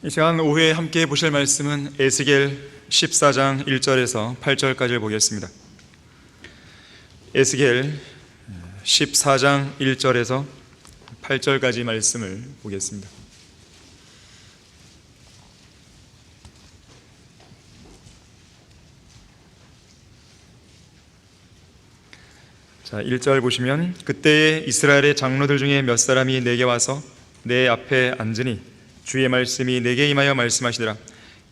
이 시간 오후에 함께 보실 말씀은 에스겔 14장 1절에서 8절까지를 보겠습니다. 에스겔 14장 1절에서 8절까지 말씀을 보겠습니다. 자, 1절 보시면, 그때에 이스라엘의 장로들 중에 몇 사람이 내게 와서 내 앞에 앉으니 주의 말씀이 내게 임하여 말씀하시더라.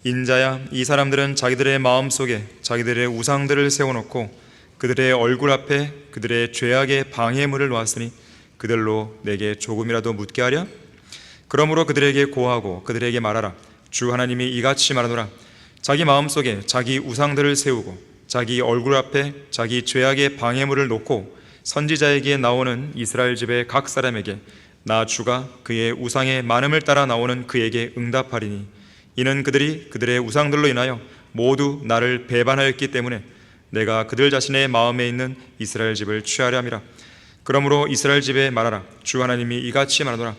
인자야, 이 사람들은 자기들의 마음속에 자기들의 우상들을 세워놓고 그들의 얼굴 앞에 그들의 죄악의 방해물을 놓았으니 그들로 내게 조금이라도 묻게 하랴? 그러므로 그들에게 고하고 그들에게 말하라. 주 하나님이 이같이 말하노라. 자기 마음속에 자기 우상들을 세우고 자기 얼굴 앞에 자기 죄악의 방해물을 놓고 선지자에게 나오는 이스라엘 집의 각 사람에게 나 주가 그의 우상의 많음을 따라 나오는 그에게 응답하리니 이는 그들이 그들의 우상들로 인하여 모두 나를 배반하였기 때문에 내가 그들 자신의 마음에 있는 이스라엘 집을 취하려 함이라. 그러므로 이스라엘 집에 말하라. 주 하나님이 이같이 말하노라.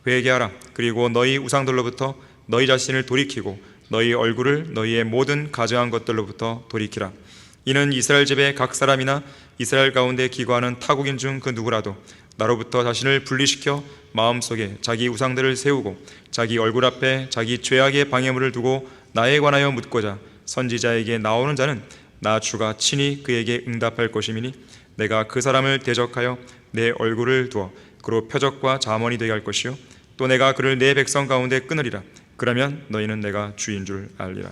회개하라. 그리고 너희 우상들로부터 너희 자신을 돌이키고 너희 얼굴을 너희의 모든 가증한 것들로부터 돌이키라. 이는 이스라엘 집의 각 사람이나 이스라엘 가운데 기거하는 타국인 중 그 누구라도 나로부터 자신을 분리시켜 마음속에 자기 우상들을 세우고 자기 얼굴 앞에 자기 죄악의 방해물을 두고 나에 관하여 묻고자 선지자에게 나오는 자는 나 주가 친히 그에게 응답할 것이미니 내가 그 사람을 대적하여 내 얼굴을 두어 그로 표적과 잠언이 되게 할 것이요 또 내가 그를 내 백성 가운데 끊으리라. 그러면 너희는 내가 주인 줄 알리라.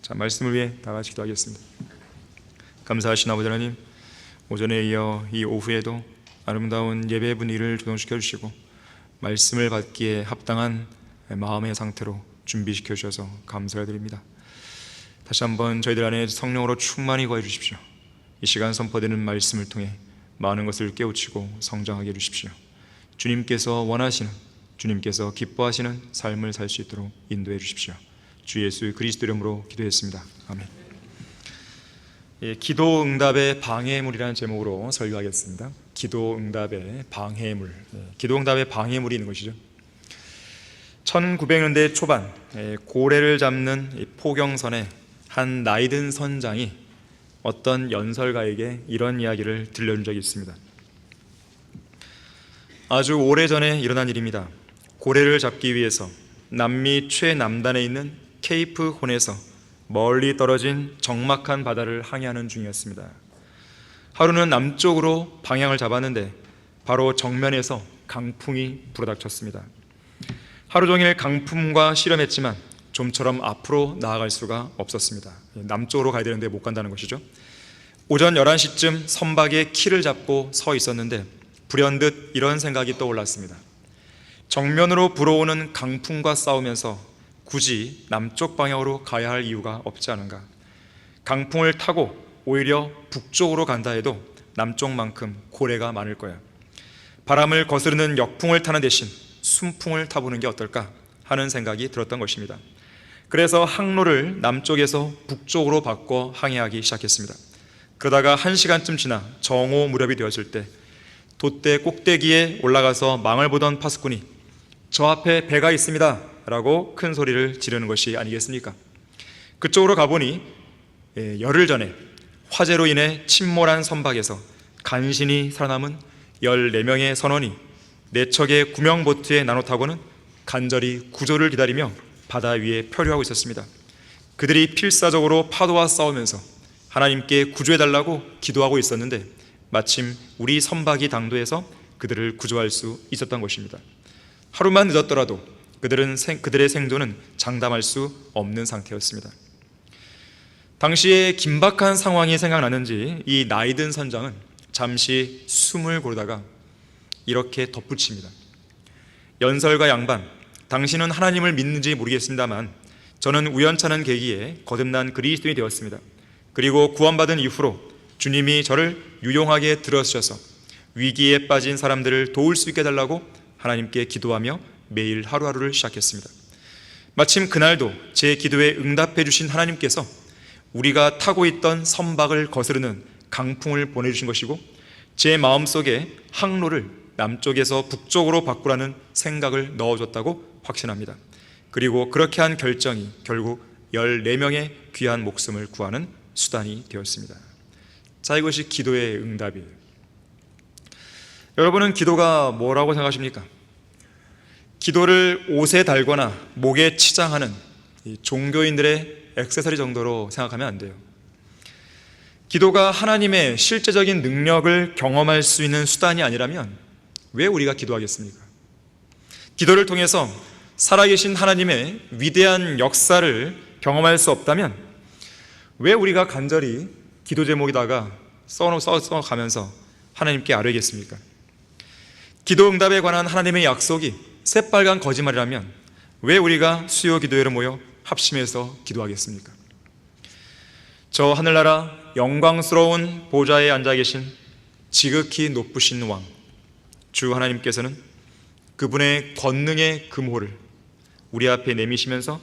자, 말씀을 위해 다 같이 기도하겠습니다. 감사하신 아버지 하나님, 오전에 이어 이 오후에도 아름다운 예배 분위기를 조성시켜 주시고 말씀을 받기에 합당한 마음의 상태로 준비시켜 주셔서 감사를 드립니다. 다시 한번 저희들 안에 성령으로 충만히 거해 주십시오. 이 시간 선포되는 말씀을 통해 많은 것을 깨우치고 성장하게 해 주십시오. 주님께서 원하시는, 주님께서 기뻐하시는 삶을 살 수 있도록 인도해 주십시오. 주 예수 그리스도 이름으로 기도했습니다. 아멘. 기도 응답의 방해물이라는 제목으로 설교하겠습니다. 기도 응답의 방해물. 기도 응답의 방해물이 있는 것이죠. 1900년대 초반 고래를 잡는 포경선에 한 나이든 선장이 어떤 연설가에게 이런 이야기를 들려준 적이 있습니다. 아주 오래전에 일어난 일입니다. 고래를 잡기 위해서 남미 최남단에 있는 케이프 혼에서 멀리 떨어진 적막한 바다를 항해하는 중이었습니다. 하루는 남쪽으로 방향을 잡았는데 바로 정면에서 강풍이 불어닥쳤습니다. 하루 종일 강풍과 씨름했지만 좀처럼 앞으로 나아갈 수가 없었습니다. 남쪽으로 가야 되는데 못 간다는 것이죠. 오전 11시쯤 선박에 키를 잡고 서 있었는데 불현듯 이런 생각이 떠올랐습니다. 정면으로 불어오는 강풍과 싸우면서 굳이 남쪽 방향으로 가야 할 이유가 없지 않은가. 강풍을 타고 오히려 북쪽으로 간다 해도 남쪽만큼 고래가 많을 거야. 바람을 거스르는 역풍을 타는 대신 순풍을 타보는 게 어떨까 하는 생각이 들었던 것입니다. 그래서 항로를 남쪽에서 북쪽으로 바꿔 항해하기 시작했습니다. 그러다가 1시간쯤 지나 정오 무렵이 되었을 때 돛대 꼭대기에 올라가서 망을 보던 파수꾼이 저 앞에 배가 있습니다 라고 큰 소리를 지르는 것이 아니겠습니까? 그쪽으로 가보니 열흘 전에 화재로 인해 침몰한 선박에서 간신히 살아남은 14명의 선원이 4척의 구명보트에 나눠 타고는 간절히 구조를 기다리며 바다 위에漂流하고 있었습니다. 그들이 필사적으로 파도와 싸우면서 하나님께 구조해달라고 기도하고 있었는데 마침 우리 선박이 당도해서 그들을 구조할 수 있었던 것입니다. 하루만 늦었더라도 그들의 생존은 장담할 수 없는 상태였습니다. 당시에 긴박한 상황이 생각나는지 이 나이든 선장은 잠시 숨을 고르다가 이렇게 덧붙입니다. 연설가 양반, 당신은 하나님을 믿는지 모르겠습니다만 저는 우연찮은 계기에 거듭난 그리스도인이 되었습니다. 그리고 구원받은 이후로 주님이 저를 유용하게 들어주셔서 위기에 빠진 사람들을 도울 수 있게 해달라고 하나님께 기도하며 매일 하루하루를 시작했습니다. 마침 그날도 제 기도에 응답해 주신 하나님께서 우리가 타고 있던 선박을 거스르는 강풍을 보내주신 것이고 제 마음속에 항로를 남쪽에서 북쪽으로 바꾸라는 생각을 넣어줬다고 확신합니다. 그리고 그렇게 한 결정이 결국 14명의 귀한 목숨을 구하는 수단이 되었습니다. 자, 이것이 기도의 응답이에요. 여러분은 기도가 뭐라고 생각하십니까? 기도를 옷에 달거나 목에 치장하는 종교인들의 액세서리 정도로 생각하면 안 돼요. 기도가 하나님의 실제적인 능력을 경험할 수 있는 수단이 아니라면 왜 우리가 기도하겠습니까? 기도를 통해서 살아계신 하나님의 위대한 역사를 경험할 수 없다면 왜 우리가 간절히 기도 제목에다가 써가면서 하나님께 아뢰겠습니까? 기도 응답에 관한 하나님의 약속이 새빨간 거짓말이라면 왜 우리가 수요 기도회로 모여 합심해서 기도하겠습니까? 저 하늘나라 영광스러운 보좌에 앉아 계신 지극히 높으신 왕 주 하나님께서는 그분의 권능의 금호를 우리 앞에 내미시면서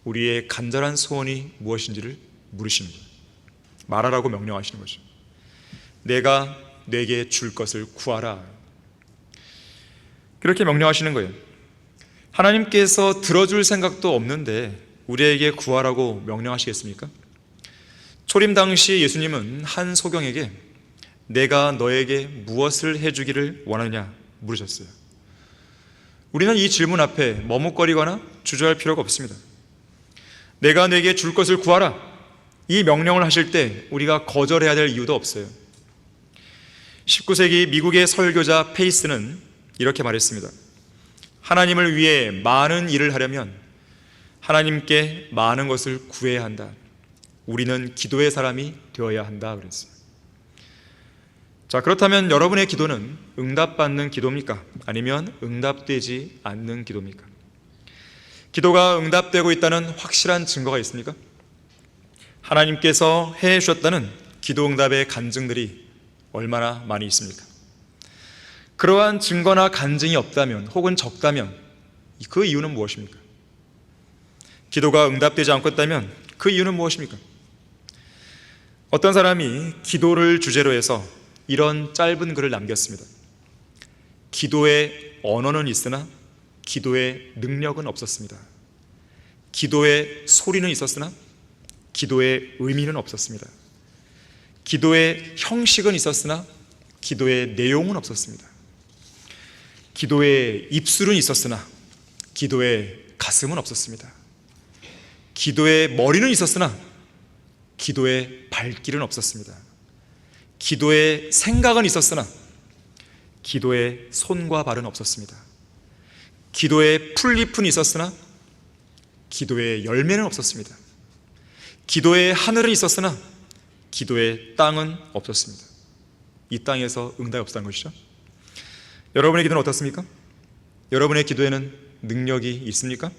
우리의 간절한 소원이 무엇인지를 물으시는 거예요. 말하라고 명령하시는 거죠. 내가 내게 줄 것을 구하라. 그렇게 명령하시는 거예요. 하나님께서 들어줄 생각도 없는데 우리에게 구하라고 명령하시겠습니까? 초림 당시 예수님은 한 소경에게 내가 너에게 무엇을 해주기를 원하느냐 물으셨어요. 우리는 이 질문 앞에 머뭇거리거나 주저할 필요가 없습니다. 내가 내게 줄 것을 구하라, 이 명령을 하실 때 우리가 거절해야 될 이유도 없어요. 19세기 미국의 설교자 페이스는 이렇게 말했습니다. 하나님을 위해 많은 일을 하려면 하나님께 많은 것을 구해야 한다. 우리는 기도의 사람이 되어야 한다 그랬어요. 자, 그렇다면 여러분의 기도는 응답받는 기도입니까? 아니면 응답되지 않는 기도입니까? 기도가 응답되고 있다는 확실한 증거가 있습니까? 하나님께서 해주셨다는 기도 응답의 간증들이 얼마나 많이 있습니까? 그러한 증거나 간증이 없다면 혹은 적다면 그 이유는 무엇입니까? 기도가 응답되지 않고 있다면 그 이유는 무엇입니까? 어떤 사람이 기도를 주제로 해서 이런 짧은 글을 남겼습니다. 기도의 언어는 있으나 기도의 능력은 없었습니다. 기도의 소리는 있었으나 기도의 의미는 없었습니다. 기도의 형식은 있었으나 기도의 내용은 없었습니다. 기도의 입술은 있었으나 기도의 가슴은 없었습니다. 기도의 머리는 있었으나 기도의 발길은 없었습니다. 기도의 생각은 있었으나 기도의 손과 발은 없었습니다. 기도의 풀잎은 있었으나 기도의 열매는 없었습니다. 기도의 하늘은 있었으나 기도의 땅은 없었습니다. 이 땅에서 응답이 없었다는 것이죠. 여러분의 기도는 어떻습니까? 여러분의 기도에는 능력이 있습니까?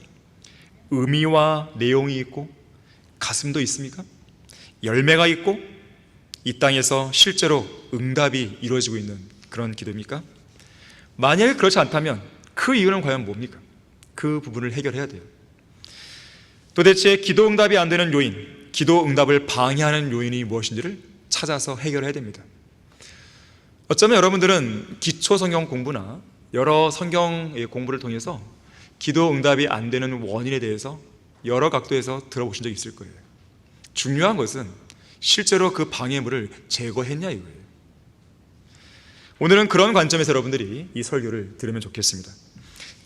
의미와 내용이 있고 가슴도 있습니까? 열매가 있고 이 땅에서 실제로 응답이 이루어지고 있는 그런 기도입니까? 만약에 그렇지 않다면 그 이유는 과연 뭡니까? 그 부분을 해결해야 돼요. 도대체 기도 응답이 안 되는 요인, 기도 응답을 방해하는 요인이 무엇인지를 찾아서 해결해야 됩니다. 어쩌면 여러분들은 기초 성경 공부나 여러 성경 공부를 통해서 기도 응답이 안 되는 원인에 대해서 여러 각도에서 들어보신 적이 있을 거예요. 중요한 것은 실제로 그 방해물을 제거했냐 이거예요. 오늘은 그런 관점에서 여러분들이 이 설교를 들으면 좋겠습니다.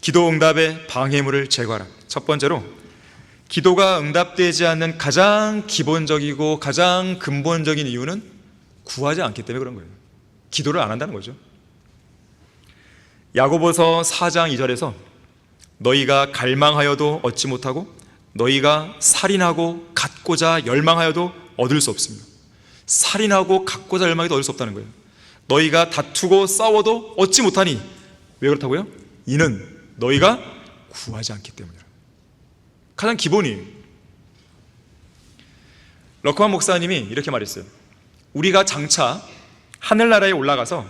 기도 응답의 방해물을 제거하라. 첫 번째로 기도가 응답되지 않는 가장 기본적이고 가장 근본적인 이유는 구하지 않기 때문에 그런 거예요. 기도를 안 한다는 거죠. 야고보서 4장 2절에서 너희가 갈망하여도 얻지 못하고 너희가 살인하고 갖고자 열망하여도 얻을 수 없습니다. 살인하고 갖고자 열망해도 얻을 수 없다는 거예요. 너희가 다투고 싸워도 얻지 못하니 왜 그렇다고요? 이는 너희가 구하지 않기 때문이라. 가장 기본이에요. 러크만 목사님이 이렇게 말했어요. 우리가 장차 하늘나라에 올라가서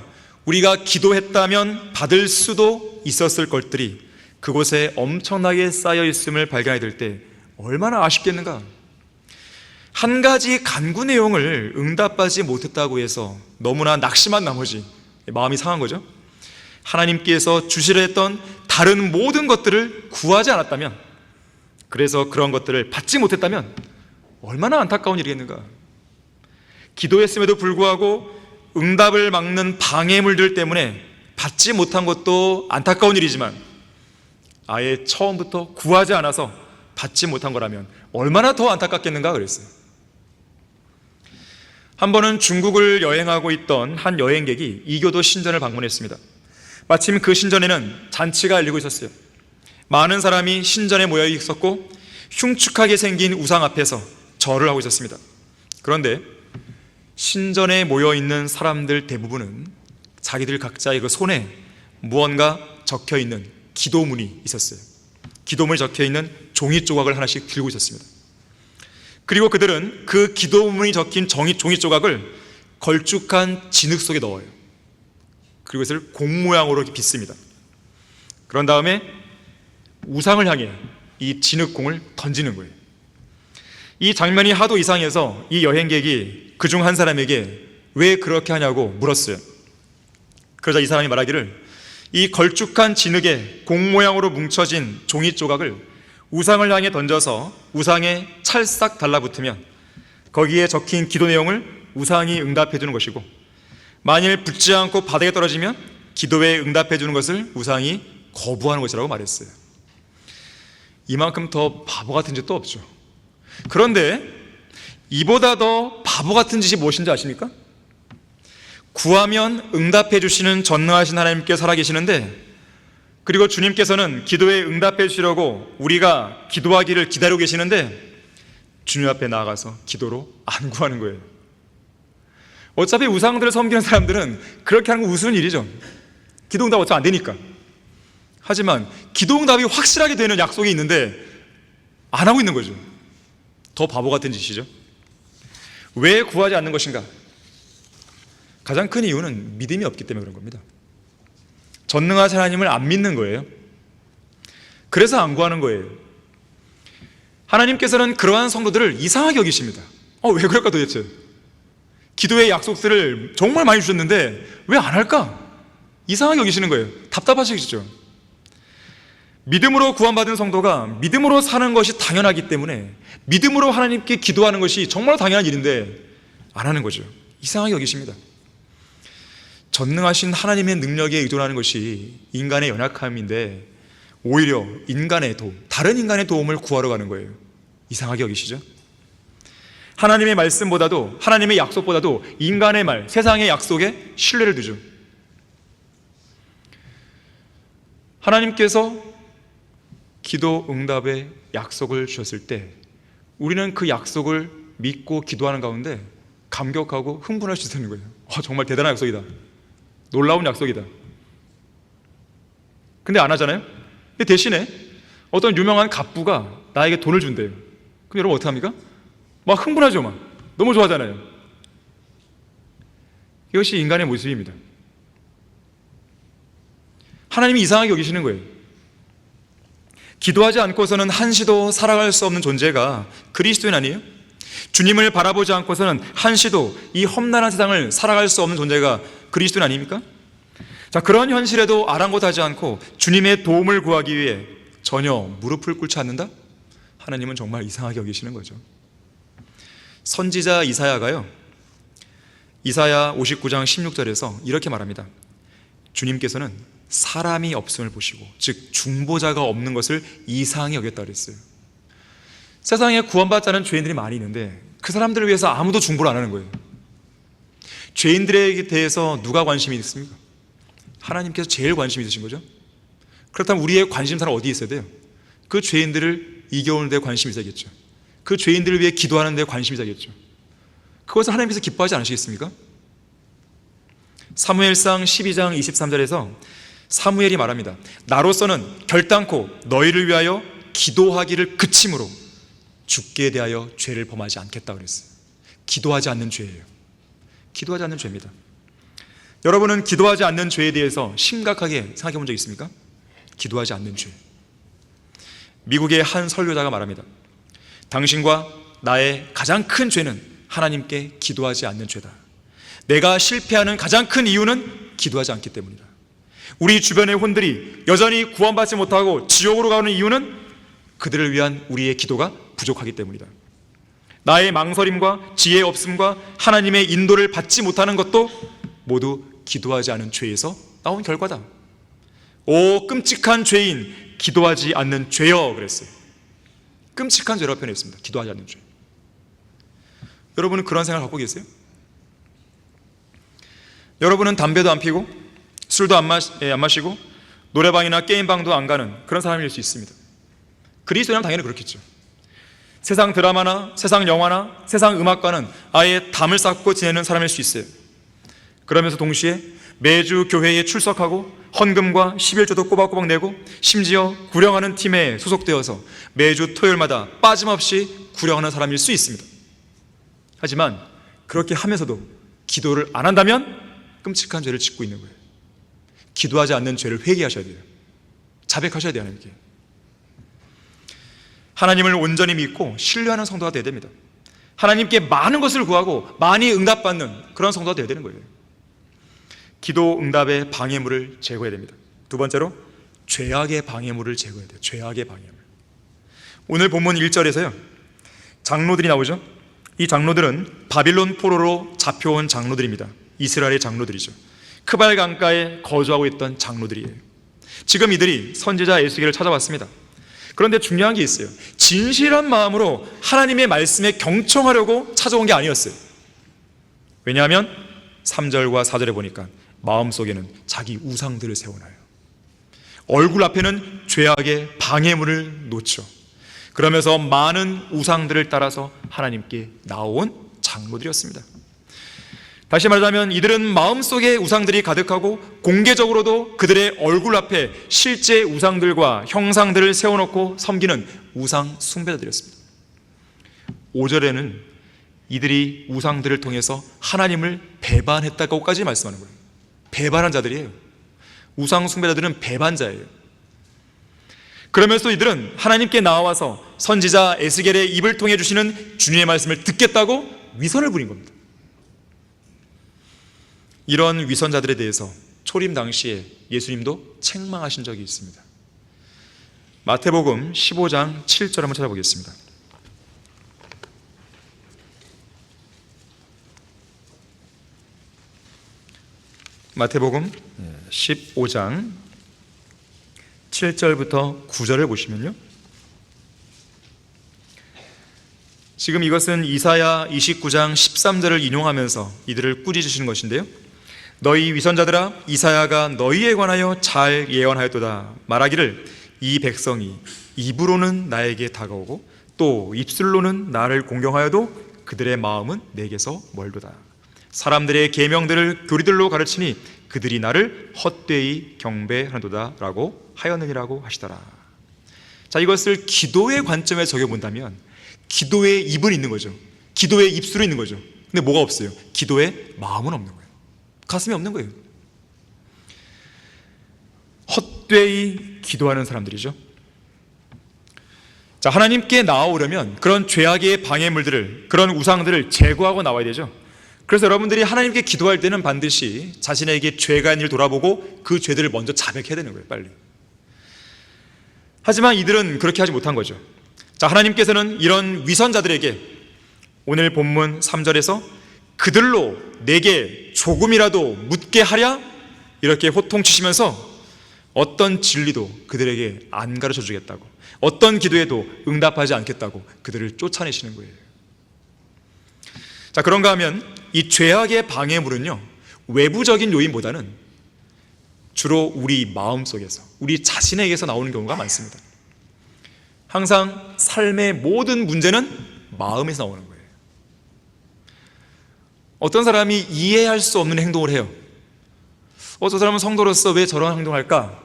우리가 기도했다면 받을 수도 있었을 것들이 그곳에 엄청나게 쌓여 있음을 발견하게 될 때 얼마나 아쉽겠는가. 한 가지 간구 내용을 응답받지 못했다고 해서 너무나 낙심한 나머지 마음이 상한 거죠. 하나님께서 주시려 했던 다른 모든 것들을 구하지 않았다면 그래서 그런 것들을 받지 못했다면 얼마나 안타까운 일이겠는가. 기도했음에도 불구하고 응답을 막는 방해물들 때문에 받지 못한 것도 안타까운 일이지만 아예 처음부터 구하지 않아서 받지 못한 거라면 얼마나 더 안타깝겠는가 그랬어요. 한 번은 중국을 여행하고 있던 한 여행객이 이교도 신전을 방문했습니다. 마침 그 신전에는 잔치가 열리고 있었어요. 많은 사람이 신전에 모여 있었고 흉측하게 생긴 우상 앞에서 절을 하고 있었습니다. 그런데 신전에 모여 있는 사람들 대부분은 자기들 각자의 그 손에 무언가 적혀 있는 기도문이 있었어요. 기도문이 적혀 있는 종이 조각을 하나씩 들고 있었습니다. 그리고 그들은 그 기도문이 적힌 종이 조각을 걸쭉한 진흙 속에 넣어요. 그리고 이것을 공 모양으로 이렇게 빚습니다. 그런 다음에 우상을 향해 이 진흙공을 던지는 거예요. 이 장면이 하도 이상해서 이 여행객이 그중 한 사람에게 왜 그렇게 하냐고 물었어요. 그러자 이 사람이 말하기를 이 걸쭉한 진흙에 공 모양으로 뭉쳐진 종이 조각을 우상을 향해 던져서 우상에 찰싹 달라붙으면 거기에 적힌 기도 내용을 우상이 응답해 주는 것이고, 만일 붙지 않고 바닥에 떨어지면 기도에 응답해 주는 것을 우상이 거부하는 것이라고 말했어요. 이만큼 더 바보 같은 짓도 없죠. 그런데 이보다 더 바보 같은 짓이 무엇인지 아십니까? 구하면 응답해 주시는 전능하신 하나님께 살아계시는데, 그리고 주님께서는 기도에 응답해 주시려고 우리가 기도하기를 기다리고 계시는데 주님 앞에 나아가서 기도로 안 구하는 거예요. 어차피 우상들을 섬기는 사람들은 그렇게 하는 건 우스운 일이죠. 기도 응답 어차피 안 되니까. 하지만 기도 응답이 확실하게 되는 약속이 있는데 안 하고 있는 거죠. 더 바보 같은 짓이죠. 왜 구하지 않는 것인가? 가장 큰 이유는 믿음이 없기 때문에 그런 겁니다. 전능하신 하나님을 안 믿는 거예요. 그래서 안 구하는 거예요. 하나님께서는 그러한 성도들을 이상하게 여기십니다. 왜 그럴까 도대체? 기도의 약속들을 정말 많이 주셨는데 왜 안 할까? 이상하게 여기시는 거예요. 답답하시겠죠. 믿음으로 구원받은 성도가 믿음으로 사는 것이 당연하기 때문에 믿음으로 하나님께 기도하는 것이 정말 당연한 일인데 안 하는 거죠. 이상하게 여기십니다. 전능하신 하나님의 능력에 의존하는 것이 인간의 연약함인데 오히려 인간의 도움, 다른 인간의 도움을 구하러 가는 거예요. 이상하게 여기시죠? 하나님의 말씀보다도, 하나님의 약속보다도 인간의 말, 세상의 약속에 신뢰를 두죠. 하나님께서 기도 응답의 약속을 주셨을 때 우리는 그 약속을 믿고 기도하는 가운데 감격하고 흥분할 수 있는 거예요. 정말 대단한 약속이다. 놀라운 약속이다. 근데 안 하잖아요? 근데 대신에 어떤 유명한 갑부가 나에게 돈을 준대요. 그럼 여러분 어떻게 합니까? 막 흥분하죠. 막 너무 좋아하잖아요. 이것이 인간의 모습입니다. 하나님이 이상하게 여기시는 거예요. 기도하지 않고서는 한시도 살아갈 수 없는 존재가 그리스도인 아니에요? 주님을 바라보지 않고서는 한시도 이 험난한 세상을 살아갈 수 없는 존재가 그리스도인 아닙니까? 자, 그런 현실에도 아랑곳하지 않고 주님의 도움을 구하기 위해 전혀 무릎을 꿇지 않는다? 하나님은 정말 이상하게 여기시는 거죠. 선지자 이사야가요, 이사야 59장 16절에서 이렇게 말합니다. 주님께서는 사람이 없음을 보시고, 즉 중보자가 없는 것을 이상히 여겼다 그랬어요. 세상에 구원받지 않은 죄인들이 많이 있는데 그 사람들을 위해서 아무도 중보를 안 하는 거예요. 죄인들에 대해서 누가 관심이 있습니까? 하나님께서 제일 관심이 있으신 거죠. 그렇다면 우리의 관심사는 어디에 있어야 돼요? 그 죄인들을 이겨오는 데 관심이 있어야겠죠. 그 죄인들을 위해 기도하는 데 관심이 있어야겠죠. 그것을 하나님께서 기뻐하지 않으시겠습니까? 사무엘상 12장 23절에서 사무엘이 말합니다. 나로서는 결단코 너희를 위하여 기도하기를 그침으로 죽게 대하여 죄를 범하지 않겠다 그랬어요. 기도하지 않는 죄예요. 기도하지 않는 죄입니다. 여러분은 기도하지 않는 죄에 대해서 심각하게 생각해 본 적 있습니까? 기도하지 않는 죄. 미국의 한 설교자가 말합니다. 당신과 나의 가장 큰 죄는 하나님께 기도하지 않는 죄다. 내가 실패하는 가장 큰 이유는 기도하지 않기 때문이다. 우리 주변의 혼들이 여전히 구원받지 못하고 지옥으로 가는 이유는 그들을 위한 우리의 기도가 부족하기 때문이다. 나의 망설임과 지혜 없음과 하나님의 인도를 받지 못하는 것도 모두 기도하지 않은 죄에서 나온 결과다. 오 끔찍한 죄인, 기도하지 않는 죄여 그랬어요. 끔찍한 죄라고 표현했습니다. 기도하지 않는 죄. 여러분은 그런 생각을 갖고 계세요? 여러분은 담배도 안 피고 술도 안 마시고 노래방이나 게임방도 안 가는 그런 사람일 수 있습니다. 그리스도인은 당연히 그렇겠죠. 세상 드라마나 세상 영화나 세상 음악과는 아예 담을 쌓고 지내는 사람일 수 있어요. 그러면서 동시에 매주 교회에 출석하고 헌금과 11조도 꼬박꼬박 내고 심지어 구령하는 팀에 소속되어서 매주 토요일마다 빠짐없이 구령하는 사람일 수 있습니다. 하지만 그렇게 하면서도 기도를 안 한다면 끔찍한 죄를 짓고 있는 거예요. 기도하지 않는 죄를 회개하셔야 돼요. 자백하셔야 돼요. 하나님께. 하나님을 온전히 믿고 신뢰하는 성도가 되어야 됩니다. 하나님께 많은 것을 구하고 많이 응답받는 그런 성도가 되어야 되는 거예요. 기도 응답의 방해물을 제거해야 됩니다. 두 번째로 죄악의 방해물을 제거해야 돼요. 죄악의 방해물. 오늘 본문 1절에서요 장로들이 나오죠. 이 장로들은 바빌론 포로로 잡혀온 장로들입니다. 이스라엘의 장로들이죠. 크발 강가에 거주하고 있던 장로들이에요. 지금 이들이 선지자 에스겔을 찾아왔습니다. 그런데 중요한 게 있어요. 진실한 마음으로 하나님의 말씀에 경청하려고 찾아온 게 아니었어요. 왜냐하면 3절과 4절에 보니까 마음속에는 자기 우상들을 세워놔요. 얼굴 앞에는 죄악의 방해물을 놓죠. 그러면서 많은 우상들을 따라서 하나님께 나온 장로들이었습니다. 다시 말하자면 이들은 마음속에 우상들이 가득하고 공개적으로도 그들의 얼굴 앞에 실제 우상들과 형상들을 세워놓고 섬기는 우상 숭배자들이었습니다. 5절에는 이들이 우상들을 통해서 하나님을 배반했다고까지 말씀하는 거예요. 배반한 자들이에요. 우상 숭배자들은 배반자예요. 그러면서 이들은 하나님께 나와서 선지자 에스겔의 입을 통해 주시는 주님의 말씀을 듣겠다고 위선을 부린 겁니다. 이런 위선자들에 대해서 초림 당시에 예수님도 책망하신 적이 있습니다. 마태복음 15장 7절 한번 찾아보겠습니다. 마태복음 15장 7절부터 9절을 보시면요, 지금 이것은 이사야 29장 13절을 인용하면서 이들을 꾸짖으시는 것인데요, 너희 위선자들아, 이사야가 너희에 관하여 잘 예언하였도다. 말하기를 이 백성이 입으로는 나에게 다가오고 또 입술로는 나를 공경하여도 그들의 마음은 내게서 멀도다. 사람들의 계명들을 교리들로 가르치니 그들이 나를 헛되이 경배하노도다 라고 하였느니라고 하시더라. 자, 이것을 기도의 관점에 적용본다면 기도의 입은 있는 거죠. 기도의 입술은 있는 거죠. 근데 뭐가 없어요? 기도의 마음은 없는 거예요. 가슴이 없는 거예요. 헛되이 기도하는 사람들이죠. 자, 하나님께 나아오려면 그런 죄악의 방해물들을, 그런 우상들을 제거하고 나와야 되죠. 그래서 여러분들이 하나님께 기도할 때는 반드시 자신에게 죄가 있는 일을 돌아보고 그 죄들을 먼저 자백해야 되는 거예요. 빨리. 하지만 이들은 그렇게 하지 못한 거죠. 자, 하나님께서는 이런 위선자들에게 오늘 본문 3절에서 그들로 내게 조금이라도 묻게 하랴 이렇게 호통치시면서 어떤 진리도 그들에게 안 가르쳐 주겠다고, 어떤 기도에도 응답하지 않겠다고 그들을 쫓아내시는 거예요. 자, 그런가 하면 이 죄악의 방해물은요, 외부적인 요인보다는 주로 우리 마음속에서, 우리 자신에게서 나오는 경우가 많습니다. 항상 삶의 모든 문제는 마음에서 나오는 거예요. 어떤 사람이 이해할 수 없는 행동을 해요. 저 사람은 성도로서 왜 저런 행동할까?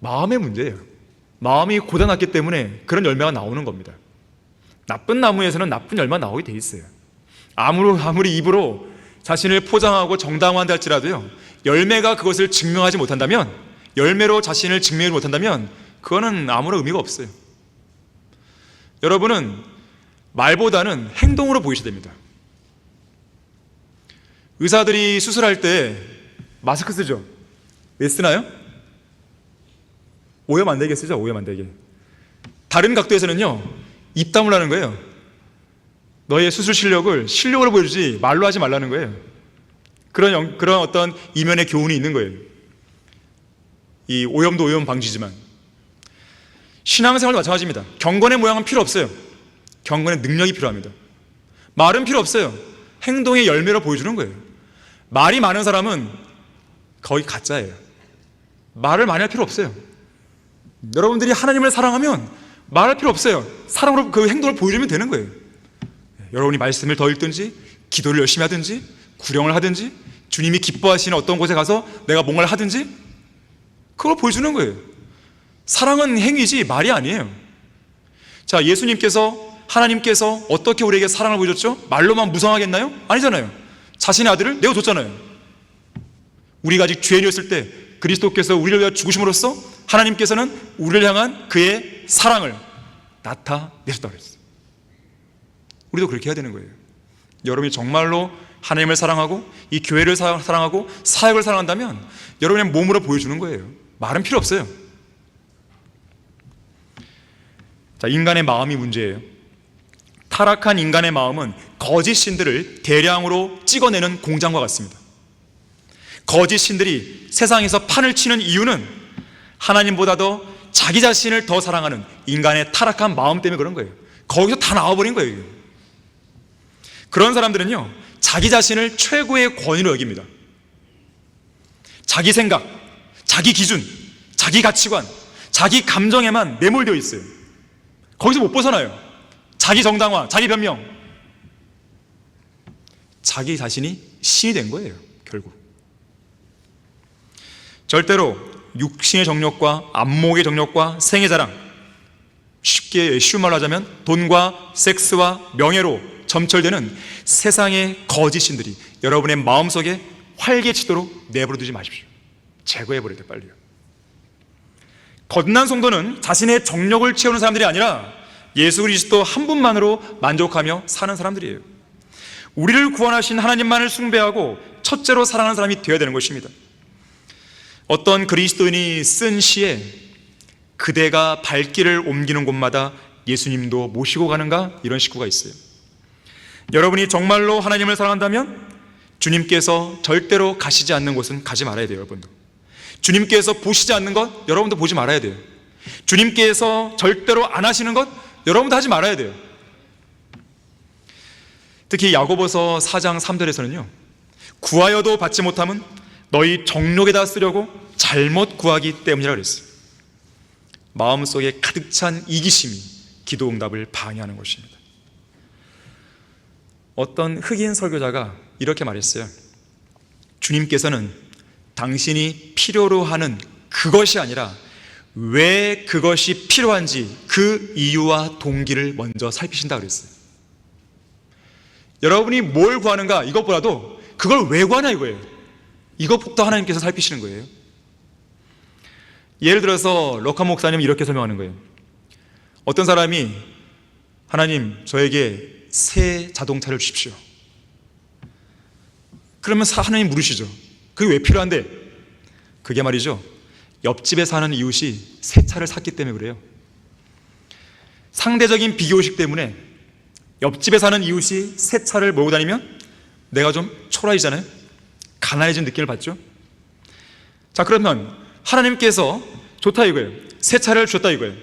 마음의 문제예요. 마음이 고장났기 때문에 그런 열매가 나오는 겁니다. 나쁜 나무에서는 나쁜 열매가 나오게 돼 있어요. 아무리 입으로 자신을 포장하고 정당화한다 할지라도요, 열매가 그것을 증명하지 못한다면, 열매로 자신을 증명하지 못한다면 그거는 아무런 의미가 없어요. 여러분은 말보다는 행동으로 보이셔야 됩니다. 의사들이 수술할 때 마스크 쓰죠. 왜 쓰나요? 오염 안 되게 쓰죠. 오염 안 되게. 다른 각도에서는요, 입 다물라는 거예요. 너의 수술 실력을 보여주지 말로 하지 말라는 거예요. 그런 어떤 이면의 교훈이 있는 거예요. 이 오염도 오염 방지지만 신앙생활도 마찬가지입니다. 경건의 모양은 필요 없어요. 경건의 능력이 필요합니다. 말은 필요 없어요. 행동의 열매로 보여주는 거예요. 말이 많은 사람은 거의 가짜예요. 말을 많이 할 필요 없어요. 여러분들이 하나님을 사랑하면 말할 필요 없어요. 사랑으로 그 행동을 보여주면 되는 거예요. 여러분이 말씀을 더 읽든지, 기도를 열심히 하든지, 구령을 하든지, 주님이 기뻐하시는 어떤 곳에 가서 내가 뭔가를 하든지, 그걸 보여주는 거예요. 사랑은 행위지 말이 아니에요. 자, 하나님께서 어떻게 우리에게 사랑을 보여줬죠? 말로만 무성하겠나요? 아니잖아요. 자신의 아들을 내어줬잖아요. 우리가 아직 죄인이었을 때 그리스도께서 우리를 위하여 죽으심으로써 하나님께서는 우리를 향한 그의 사랑을 나타내셨다고 그랬어요. 우리도 그렇게 해야 되는 거예요. 여러분이 정말로 하나님을 사랑하고 이 교회를 사랑하고 사역을 사랑한다면 여러분의 몸으로 보여주는 거예요. 말은 필요 없어요. 자, 인간의 마음이 문제예요. 타락한 인간의 마음은 거짓 신들을 대량으로 찍어내는 공장과 같습니다. 거짓 신들이 세상에서 판을 치는 이유는 하나님보다도 자기 자신을 더 사랑하는 인간의 타락한 마음 때문에 그런 거예요. 거기서 다 나와버린 거예요. 그런 사람들은요, 자기 자신을 최고의 권위로 여깁니다. 자기 생각, 자기 기준, 자기 가치관, 자기 감정에만 매몰되어 있어요. 거기서 못 벗어나요. 자기 정당화, 자기 변명. 자기 자신이 신이 된 거예요, 결국. 절대로 육신의 정욕과 안목의 정욕과 생의 자랑, 쉬운 말로 하자면 돈과 섹스와 명예로 점철되는 세상의 거짓 신들이 여러분의 마음속에 활개치도록 내버려두지 마십시오. 제거해버려야 돼요, 빨리요. 거듭난 성도는 자신의 정욕을 채우는 사람들이 아니라 예수 그리스도 한 분만으로 만족하며 사는 사람들이에요. 우리를 구원하신 하나님만을 숭배하고 첫째로 사랑하는 사람이 되어야 되는 것입니다. 어떤 그리스도인이 쓴 시에 그대가 발길을 옮기는 곳마다 예수님도 모시고 가는가? 이런 식구가 있어요. 여러분이 정말로 하나님을 사랑한다면 주님께서 절대로 가시지 않는 곳은 가지 말아야 돼요, 여러분도. 주님께서 보시지 않는 것, 여러분도 보지 말아야 돼요. 주님께서 절대로 안 하시는 것, 여러분도 하지 말아야 돼요. 특히 야고보서 4장 3절에서는요, 구하여도 받지 못함은 너희 정욕에다 쓰려고 잘못 구하기 때문이라 그랬어요. 마음속에 가득 찬 이기심이 기도 응답을 방해하는 것입니다. 어떤 흑인 설교자가 이렇게 말했어요. 주님께서는 당신이 필요로 하는 그것이 아니라 왜 그것이 필요한지 그 이유와 동기를 먼저 살피신다 그랬어요. 여러분이 뭘 구하는가 이것보다도 그걸 왜 구하냐 이거예요. 이것부터 하나님께서 살피시는 거예요. 예를 들어서 럭카 목사님이 이렇게 설명하는 거예요. 어떤 사람이 하나님 저에게 새 자동차를 주십시오. 그러면 하나님 물으시죠. 그게 왜 필요한데? 그게 말이죠, 옆집에 사는 이웃이 새 차를 샀기 때문에 그래요. 상대적인 비교의식 때문에 옆집에 사는 이웃이 새 차를 몰고 다니면 내가 좀 초라해지잖아요. 가난해진 느낌을 받죠. 자, 그러면 하나님께서 좋다 이거예요. 새 차를 주셨다 이거예요.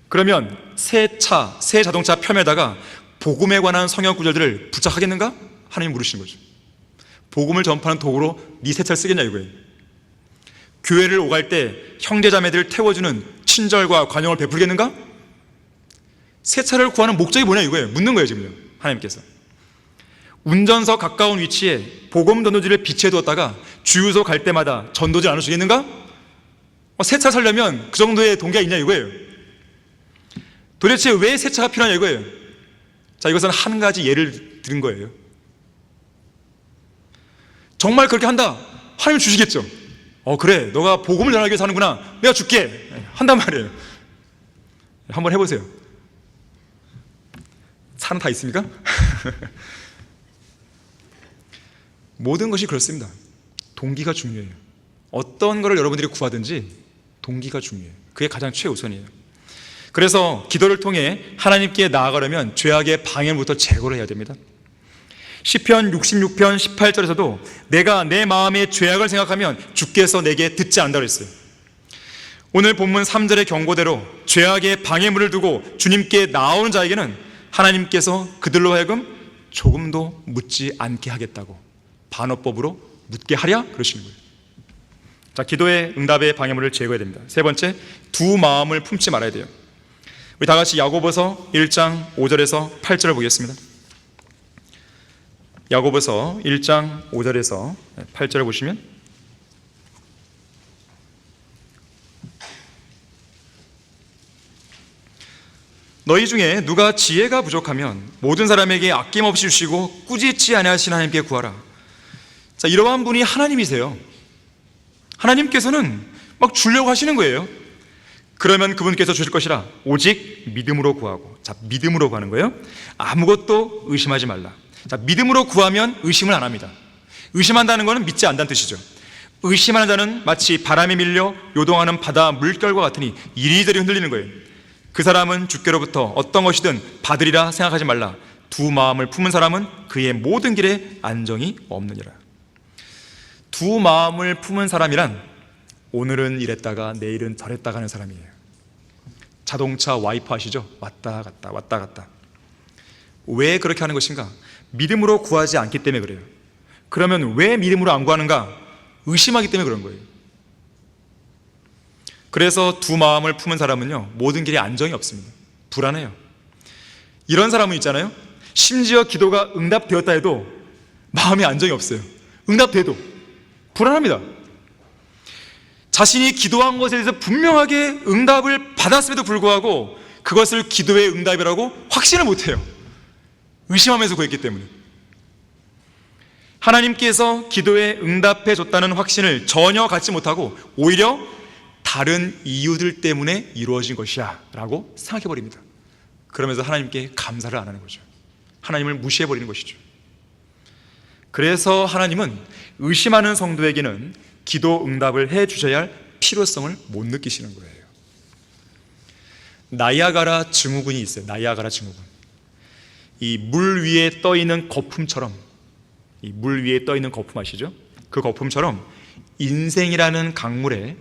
그러면 새 자동차 폄에다가 복음에 관한 성경 구절들을 부착하겠는가? 하나님 물으시는 거죠. 복음을 전파하는 도구로 네 새 차를 쓰겠냐 이거예요. 교회를 오갈 때 형제자매들을 태워주는 친절과 관용을 베풀겠는가? 새 차를 구하는 목적이 뭐냐 이거예요. 묻는 거예요 지금요, 하나님께서. 운전석 가까운 위치에 복음 전도지를 비치해 두었다가 주유소 갈 때마다 전도지 안 해주겠는가? 새 차 살려면 그 정도의 동기가 있냐 이거예요. 도대체 왜 새 차가 필요하냐 이거예요. 자, 이것은 한 가지 예를 드린 거예요. 정말 그렇게 한다, 하나님 주시겠죠. 그래, 너가 복음을 전하기 위해서 하는구나, 내가 줄게, 한단 말이에요. 한번 해보세요. 차는 다 있습니까? 모든 것이 그렇습니다. 동기가 중요해요. 어떤 것을 여러분들이 구하든지 동기가 중요해요. 그게 가장 최우선이에요. 그래서 기도를 통해 하나님께 나아가려면 죄악의 방해부터 제거를 해야 됩니다. 시편 66편 18절에서도 내가 내 마음의 죄악을 생각하면 주께서 내게 듣지 않는다고 했어요. 오늘 본문 3절의 경고대로 죄악의 방해물을 두고 주님께 나오는 자에게는 하나님께서 그들로 하여금 조금도 묻지 않게 하겠다고 반어법으로 묻게 하랴 그러시는 거예요. 자, 기도의 응답의 방해물을 제거해야 됩니다. 세 번째, 두 마음을 품지 말아야 돼요. 우리 다 같이 야고보서 1장 5절에서 8절을 보겠습니다. 야고보서 1장 5절에서 8절을 보시면 너희 중에 누가 지혜가 부족하면 모든 사람에게 아낌없이 주시고 꾸짖지 아니하시는 하나님께 구하라. 자, 이러한 분이 하나님이세요. 하나님께서는 막 주려고 하시는 거예요. 그러면 그분께서 주실 것이라 오직 믿음으로 구하고. 자, 믿음으로 구하는 거예요. 아무것도 의심하지 말라. 자, 믿음으로 구하면 의심을 안 합니다. 의심한다는 것은 믿지 않는다는 뜻이죠. 의심하는 자는 마치 바람에 밀려 요동하는 바다 물결과 같으니 이리저리 흔들리는 거예요. 그 사람은 주께로부터 어떤 것이든 받으리라 생각하지 말라. 두 마음을 품은 사람은 그의 모든 길에 안정이 없느니라. 두 마음을 품은 사람이란 오늘은 이랬다가 내일은 저랬다가 하는 사람이에요. 자동차 와이퍼 아시죠? 왔다 갔다 왔다 갔다. 왜 그렇게 하는 것인가? 믿음으로 구하지 않기 때문에 그래요. 그러면 왜 믿음으로 안 구하는가? 의심하기 때문에 그런 거예요. 그래서 두 마음을 품은 사람은요, 모든 길에 안정이 없습니다. 불안해요. 이런 사람은 있잖아요, 심지어 기도가 응답되었다 해도 마음에 안정이 없어요. 응답돼도 불안합니다. 자신이 기도한 것에 대해서 분명하게 응답을 받았음에도 불구하고 그것을 기도의 응답이라고 확신을 못해요. 의심하면서 구했기 때문에. 하나님께서 기도에 응답해 줬다는 확신을 전혀 갖지 못하고 오히려 다른 이유들 때문에 이루어진 것이야 라고 생각해버립니다. 그러면서 하나님께 감사를 안 하는 거죠. 하나님을 무시해버리는 것이죠. 그래서 하나님은 의심하는 성도에게는 기도 응답을 해 주셔야 할 필요성을 못 느끼시는 거예요. 나이아가라 증후군이 있어요. 나이아가라 증후군. 이 물 위에 떠 있는 거품처럼, 이 물 위에 떠 있는 거품 아시죠? 그 거품처럼 인생이라는 강물에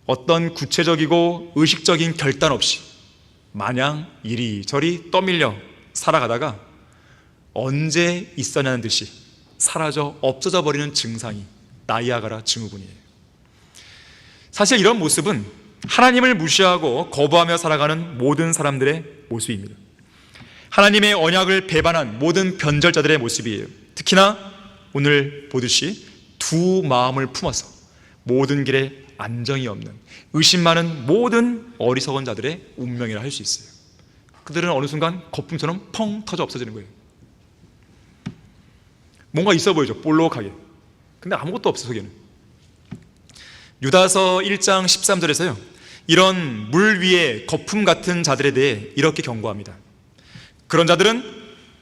어떤 구체적이고 의식적인 결단 없이 마냥 이리저리 떠밀려 살아가다가 언제 있었냐는 듯이 사라져 없어져 버리는 증상이 나이아가라 증후군이에요. 사실 이런 모습은 하나님을 무시하고 거부하며 살아가는 모든 사람들의 모습입니다. 하나님의 언약을 배반한 모든 변절자들의 모습이에요. 특히나 오늘 보듯이 두 마음을 품어서 모든 길에 안정이 없는 의심 많은 모든 어리석은 자들의 운명이라 할 수 있어요. 그들은 어느 순간 거품처럼 펑 터져 없어지는 거예요. 뭔가 있어 보이죠, 볼록하게. 근데 아무것도 없어, 속에는. 유다서 1장 13절에서요 이런 물 위에 거품 같은 자들에 대해 이렇게 경고합니다. 그런 자들은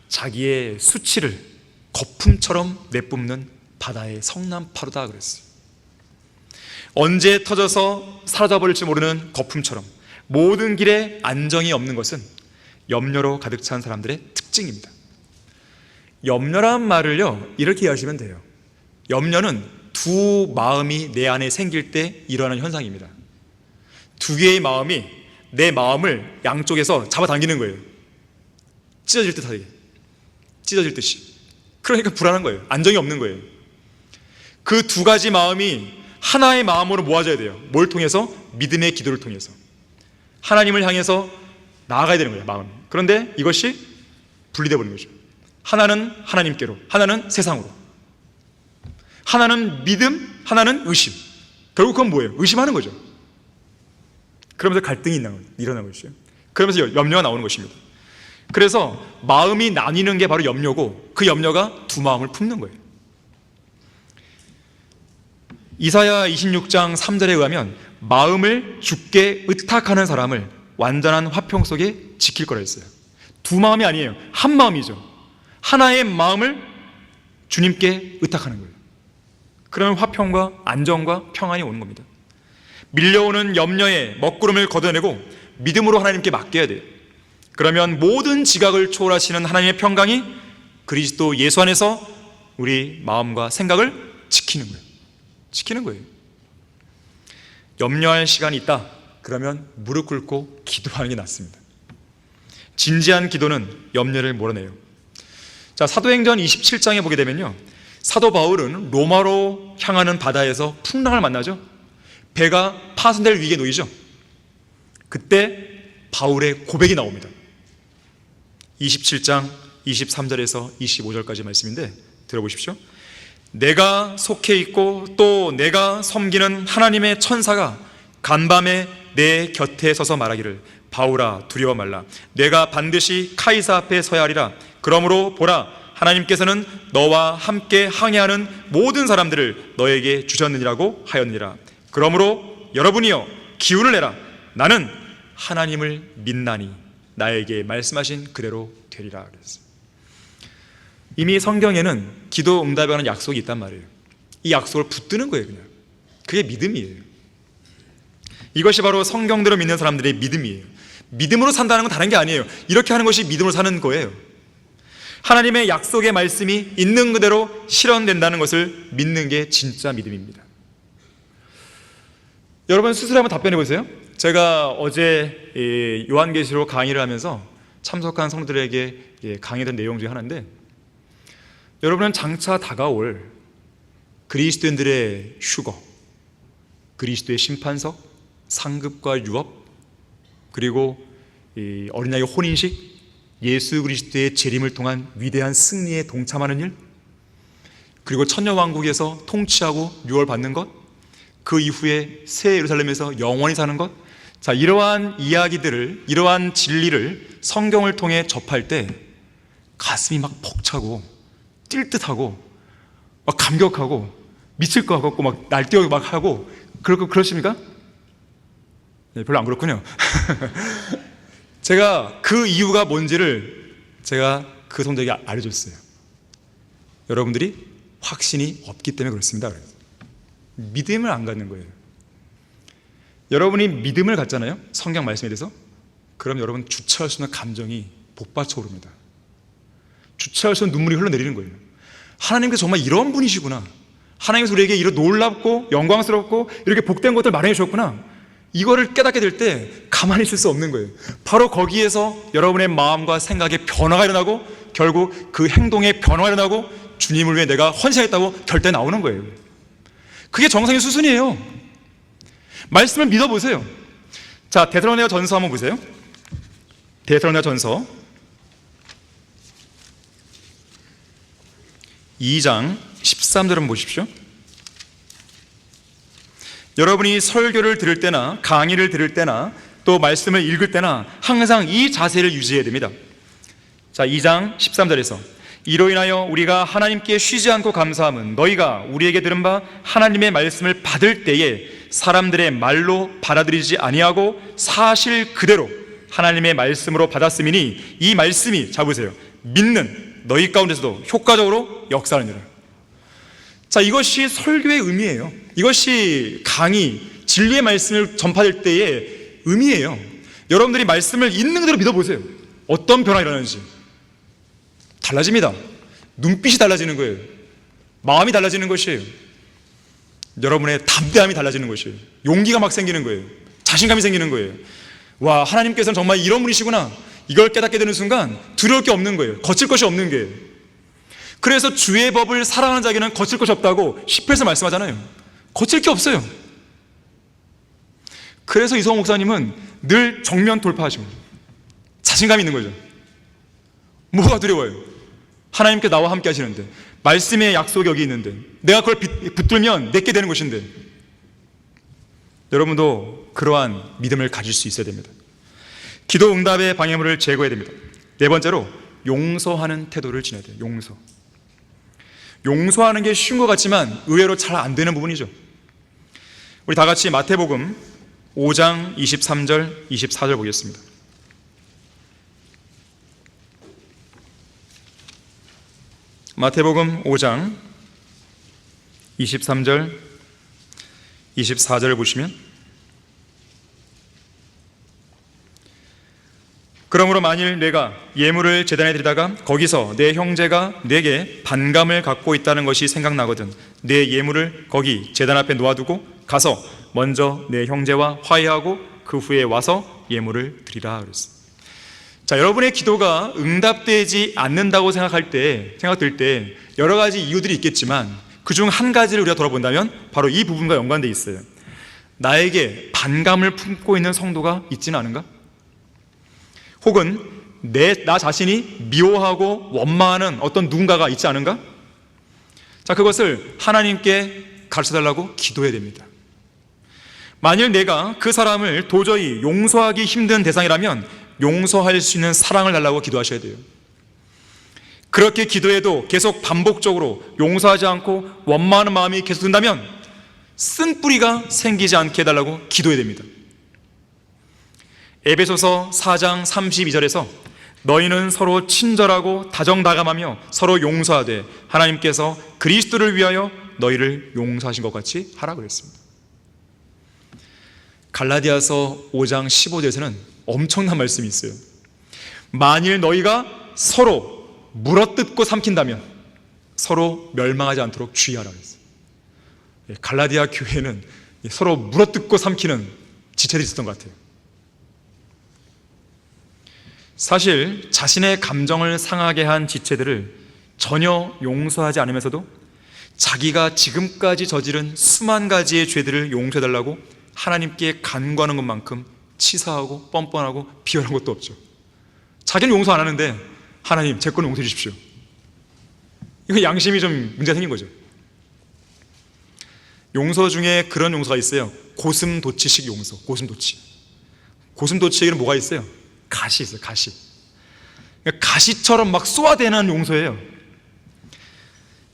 자기의 수치를 거품처럼 내뿜는 바다의 성난파로다 그랬어요. 언제 터져서 사라져버릴지 모르는 거품처럼 모든 길에 안정이 없는 것은 염려로 가득 찬 사람들의 특징입니다. 염려란 말을요 이렇게 이해하시면 돼요. 염려는 두 마음이 내 안에 생길 때 일어나는 현상입니다. 두 개의 마음이 내 마음을 양쪽에서 잡아당기는 거예요. 찢어질 듯하게, 찢어질 듯이. 그러니까 불안한 거예요. 안정이 없는 거예요. 그 두 가지 마음이 하나의 마음으로 모아져야 돼요. 뭘 통해서? 믿음의 기도를 통해서 하나님을 향해서 나아가야 되는 거예요, 마음이. 그런데 이것이 분리되어 버리는 거죠. 하나는 하나님께로, 하나는 세상으로. 하나는 믿음, 하나는 의심. 결국 그건 뭐예요? 의심하는 거죠. 그러면서 갈등이 일어나는 것이죠. 그러면서 염려가 나오는 것입니다. 그래서 마음이 나뉘는 게 바로 염려고, 그 염려가 두 마음을 품는 거예요. 이사야 26장 3절에 의하면 마음을 주께 의탁하는 사람을 완전한 화평 속에 지킬 거라 했어요. 두 마음이 아니에요. 한 마음이죠. 하나의 마음을 주님께 의탁하는 거예요. 그러면 화평과 안정과 평안이 오는 겁니다. 밀려오는 염려에 먹구름을 걷어내고 믿음으로 하나님께 맡겨야 돼요. 그러면 모든 지각을 초월하시는 하나님의 평강이 그리스도 예수 안에서 우리 마음과 생각을 지키는 거예요. 지키는 거예요. 염려할 시간이 있다. 그러면 무릎 꿇고 기도하는 게 낫습니다. 진지한 기도는 염려를 몰아내요. 자, 사도행전 27장에 보게 되면요, 사도 바울은 로마로 향하는 바다에서 풍랑을 만나죠. 배가 파손될 위기에 놓이죠. 그때 바울의 고백이 나옵니다. 27장 23절에서 25절까지 말씀인데 들어보십시오. 내가 속해 있고 또 내가 섬기는 하나님의 천사가 간밤에 내 곁에 서서 말하기를 바울아 두려워 말라. 내가 반드시 카이사 앞에 서야 하리라. 그러므로 보라, 하나님께서는 너와 함께 항해하는 모든 사람들을 너에게 주셨느니라고 하였느니라. 그러므로 여러분이여 기운을 내라. 나는 하나님을 믿나니 나에게 말씀하신 그대로 되리라 그랬어요. 이미 성경에는 기도 응답에 관한 약속이 있단 말이에요. 이 약속을 붙드는 거예요. 그냥 그게 믿음이에요. 이것이 바로 성경대로 믿는 사람들의 믿음이에요. 믿음으로 산다는 건 다른 게 아니에요. 이렇게 하는 것이 믿음으로 사는 거예요. 하나님의 약속의 말씀이 있는 그대로 실현된다는 것을 믿는 게 진짜 믿음입니다. 여러분 스스로 한번 답변해 보세요. 제가 어제 요한계시록 강의를 하면서 참석한 성도들에게 강의된 내용 중에 하나인데, 여러분은 장차 다가올 그리스도인들의 휴거, 그리스도의 심판석, 상급과 유업, 그리고 어린 나이 혼인식, 예수 그리스도의 재림을 통한 위대한 승리에 동참하는 일, 그리고 천녀왕국에서 통치하고 유월받는 것, 그 이후에 새 예루살렘에서 영원히 사는 것, 자, 이러한 이야기들을, 이러한 진리를 성경을 통해 접할 때 가슴이 막 벅차고 뛸 듯하고 막 감격하고 미칠 것 같고 막 날뛰어 막 하고 그러십니까? 네, 별로 안 그렇군요. 제가 그 이유가 뭔지를 제가 그 성도에게 알려줬어요. 여러분들이 확신이 없기 때문에 그렇습니다. 믿음을 안 갖는 거예요. 여러분이 믿음을 갖잖아요, 성경 말씀에 대해서. 그럼 여러분 주체할 수 있는 감정이 복받쳐 오릅니다. 주체할 수 없는 눈물이 흘러내리는 거예요. 하나님께서 정말 이런 분이시구나, 하나님께서 우리에게 이런 놀랍고 영광스럽고 이렇게 복된 것들 마련해 주셨구나, 이거를 깨닫게 될 때 가만히 있을 수 없는 거예요. 바로 거기에서 여러분의 마음과 생각에 변화가 일어나고 결국 그 행동에 변화가 일어나고 주님을 위해 내가 헌신하겠다고 결단이 나오는 거예요. 그게 정상의 수순이에요. 말씀을 믿어보세요. 자, 데살로니가 전서 한번 보세요. 데살로니가 전서 2장 13절 한번 보십시오. 여러분이 설교를 들을 때나 강의를 들을 때나 또 말씀을 읽을 때나 항상 이 자세를 유지해야 됩니다. 자, 2장 13절에서 이로 인하여 우리가 하나님께 쉬지 않고 감사함은 너희가 우리에게 들은 바 하나님의 말씀을 받을 때에 사람들의 말로 받아들이지 아니하고 사실 그대로 하나님의 말씀으로 받았음이니 이 말씀이, 잡으세요, 믿는 너희 가운데서도 효과적으로 역사하느니라. 자, 이것이 설교의 의미예요. 이것이 강의, 진리의 말씀을 전파될 때의 의미예요. 여러분들이 말씀을 있는 그대로 믿어보세요. 어떤 변화가 일어나는지 달라집니다. 눈빛이 달라지는 거예요. 마음이 달라지는 것이에요. 여러분의 담대함이 달라지는 것이에요. 용기가 막 생기는 거예요. 자신감이 생기는 거예요. 와, 하나님께서는 정말 이런 분이시구나, 이걸 깨닫게 되는 순간 두려울 게 없는 거예요. 거칠 것이 없는 거예요. 그래서 주의 법을 사랑하는 자에게는 거칠 것이 없다고 10회에서 말씀하잖아요. 거칠 게 없어요. 그래서 이성호 목사님은 늘 정면 돌파하시고 자신감이 있는 거죠. 뭐가 두려워요? 하나님께 나와 함께 하시는데, 말씀의 약속이 여기 있는데, 내가 그걸 붙들면 내게 되는 것인데. 여러분도 그러한 믿음을 가질 수 있어야 됩니다. 기도 응답의 방해물을 제거해야 됩니다. 네 번째로 용서하는 태도를 지녀야 돼요. 용서하는 게 쉬운 것 같지만 의외로 잘 안 되는 부분이죠. 우리 다 같이 마태복음 5장 23절 24절 보겠습니다. 마태복음 5장 23절 24절을 보시면 그러므로 만일 내가 예물을 제단에 드리다가 거기서 내 형제가 내게 반감을 갖고 있다는 것이 생각나거든 내 예물을 거기 제단 앞에 놓아두고 가서 먼저 내 형제와 화해하고 그 후에 와서 예물을 드리라 그랬어요. 자, 여러분의 기도가 응답되지 않는다고 생각될 때 여러 가지 이유들이 있겠지만 그중 한 가지를 우리가 돌아본다면 바로 이 부분과 연관되어 있어요. 나에게 반감을 품고 있는 성도가 있지는 않은가? 혹은 나 자신이 미워하고 원망하는 어떤 누군가가 있지 않은가? 자, 그것을 하나님께 가르쳐달라고 기도해야 됩니다. 만일 내가 그 사람을 도저히 용서하기 힘든 대상이라면 용서할 수 있는 사랑을 달라고 기도하셔야 돼요. 그렇게 기도해도 계속 반복적으로 용서하지 않고 원망하는 마음이 계속 든다면 쓴뿌리가 생기지 않게 해달라고 기도해야 됩니다. 에베소서 4장 32절에서 너희는 서로 친절하고 다정다감하며 서로 용서하되 하나님께서 그리스도를 위하여 너희를 용서하신 것 같이 하라 그랬습니다. 갈라디아서 5장 15절에서는 엄청난 말씀이 있어요. 만일 너희가 서로 물어뜯고 삼킨다면 서로 멸망하지 않도록 주의하라 그랬어요. 갈라디아 교회는 서로 물어뜯고 삼키는 지체들이 있었던 것 같아요. 사실 자신의 감정을 상하게 한 지체들을 전혀 용서하지 않으면서도 자기가 지금까지 저지른 수만 가지의 죄들을 용서해달라고 하나님께 간구하는 것만큼 치사하고 뻔뻔하고 비열한 것도 없죠. 자기는 용서 안 하는데 하나님 제 거는 용서해 주십시오. 이거 양심이 좀 문제가 생긴 거죠. 용서 중에 그런 용서가 있어요. 고슴도치식 용서. 고슴도치에게는 뭐가 있어요? 가시 있어요. 가시처럼 막 쏘아대는 용서예요.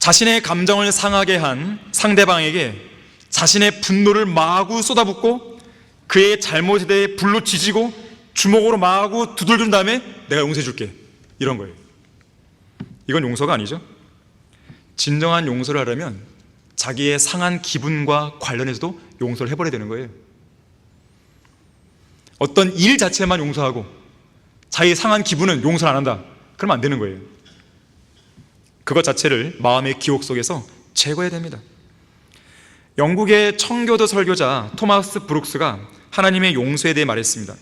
자신의 감정을 상하게 한 상대방에게 자신의 분노를 마구 쏟아붓고 그의 잘못에 대해 불로 지지고 주먹으로 마구 두들긴 다음에 내가 용서해 줄게, 이런 거예요. 이건 용서가 아니죠. 진정한 용서를 하려면 자기의 상한 기분과 관련해서도 용서를 해버려야 되는 거예요. 어떤 일 자체만 용서하고 자기의 상한 기분은 용서를 안 한다, 그러면 안 되는 거예요. 그것 자체를 마음의 기억 속에서 제거해야 됩니다. 영국의 청교도 설교자 토마스 브룩스가 하나님의 용서에 대해 말했습니다.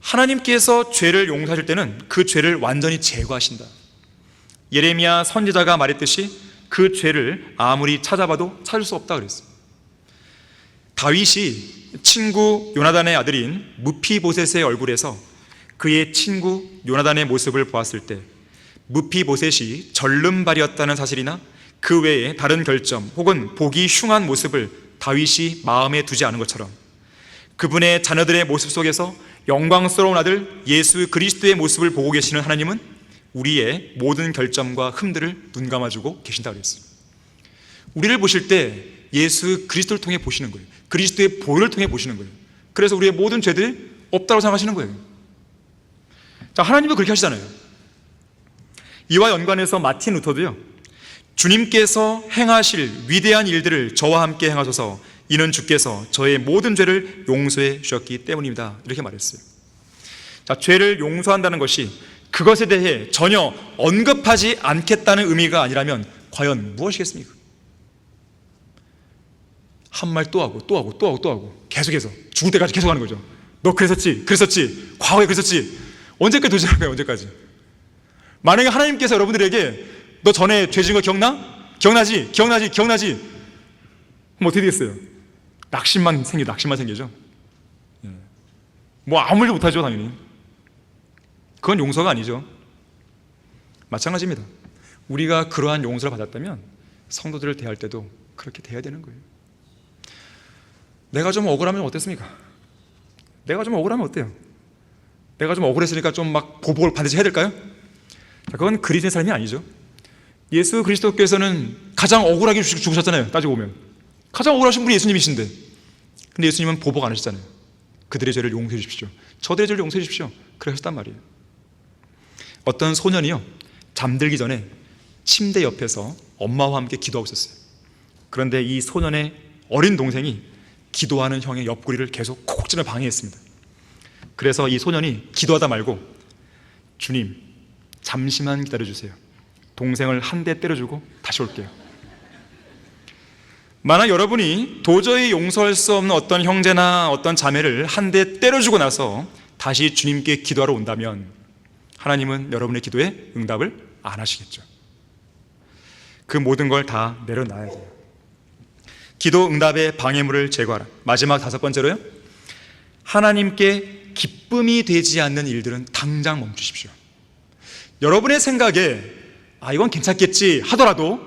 하나님께서 죄를 용서하실 때는 그 죄를 완전히 제거하신다. 예레미야 선지자가 말했듯이 그 죄를 아무리 찾아봐도 찾을 수 없다 그랬어요. 다윗이 친구 요나단의 아들인 무피보셋의 얼굴에서 그의 친구 요나단의 모습을 보았을 때 무피보셋이 절름발이었다는 사실이나 그 외에 다른 결점 혹은 보기 흉한 모습을 다윗이 마음에 두지 않은 것처럼 그분의 자녀들의 모습 속에서 영광스러운 아들 예수 그리스도의 모습을 보고 계시는 하나님은 우리의 모든 결점과 흠들을 눈감아주고 계신다고 그랬어요. 우리를 보실 때 예수 그리스도를 통해 보시는 거예요. 그리스도의 보혈을 통해 보시는 거예요. 그래서 우리의 모든 죄들이 없다고 생각하시는 거예요. 자, 하나님도 그렇게 하시잖아요. 이와 연관해서 마틴 루터도요, 주님께서 행하실 위대한 일들을 저와 함께 행하소서, 이는 주께서 저의 모든 죄를 용서해 주셨기 때문입니다, 이렇게 말했어요. 자, 죄를 용서한다는 것이 그것에 대해 전혀 언급하지 않겠다는 의미가 아니라면 과연 무엇이겠습니까? 한 말 또 하고 계속해서 죽을 때까지 계속 하는 거죠. 너 그랬었지, 과거에 그랬었지. 언제까지 도전하는 거예요? 언제까지? 만약에 하나님께서 여러분들에게 너 전에 죄 지은 거 기억나지? 그럼 어떻게 되겠어요? 낙심만 생기죠. 뭐 아무 일도 못하죠, 당연히. 그건 용서가 아니죠. 마찬가지입니다. 우리가 그러한 용서를 받았다면 성도들을 대할 때도 그렇게 대해야 되는 거예요. 내가 좀 억울하면 어땠습니까? 내가 좀 억울하면 어때요? 내가 좀 억울했으니까 좀 막 보복을 반드시 해야 될까요? 자, 그건 그리스도의 삶이 아니죠. 예수 그리스도께서는 가장 억울하게 죽으셨잖아요. 따지고 보면 가장 억울하신 분이 예수님이신데, 근데 예수님은 보복 안 하셨잖아요. 그들의 죄를 용서해 주십시오, 저들의 죄를 용서해 주십시오, 그래 하셨단 말이에요. 어떤 소년이요, 잠들기 전에 침대 옆에서 엄마와 함께 기도하고 있었어요. 그런데 이 소년의 어린 동생이 기도하는 형의 옆구리를 계속 콕콕 찔러 방해했습니다. 그래서 이 소년이 기도하다 말고 주님, 잠시만 기다려주세요. 동생을 한 대 때려주고 다시 올게요. 만약 여러분이 도저히 용서할 수 없는 어떤 형제나 어떤 자매를 한 대 때려주고 나서 다시 주님께 기도하러 온다면 하나님은 여러분의 기도에 응답을 안 하시겠죠. 그 모든 걸 다 내려놔야 돼요. 기도 응답의 방해물을 제거하라. 마지막 5번째로요, 하나님께 기쁨이 되지 않는 일들은 당장 멈추십시오. 여러분의 생각에 이건 괜찮겠지 하더라도